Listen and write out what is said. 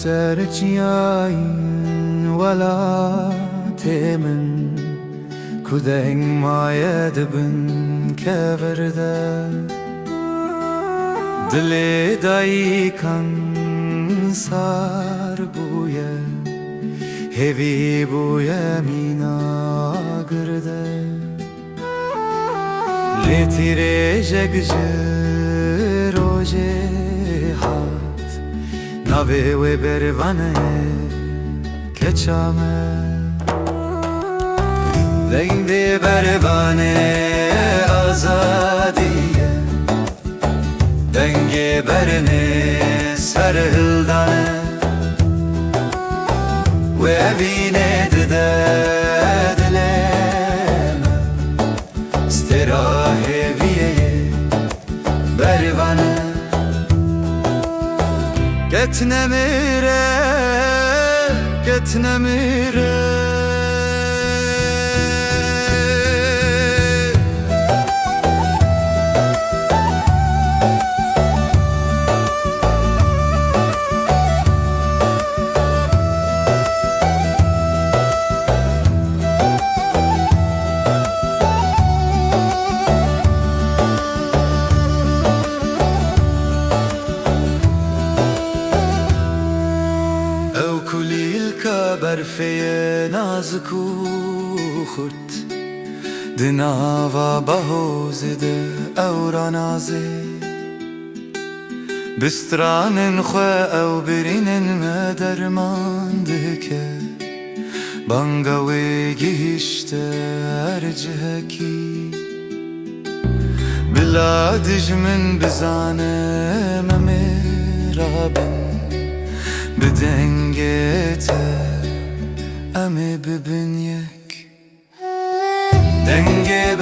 serçiyayin wala temin kudeng maye dibin keverde Dilê dayîkan sar bûye hêvî bûye mîna girde Lê tîrêjek ji rojê hat navê wê bervanê keçame Dengê bervanê azadiye Dengê bernê ser hildane Wê evînê dide dilê me Stêra hêviyê bervane Ketnemire, ketnemire برفê nazik û xurt Di nava behozê de ewra nazê Bi stranên xwe ew birînin me derman dike Banga wê gihîşte her cihekî Bila dijmin bizane me mêrabin Bi dengê te em ê bibin yek Dengê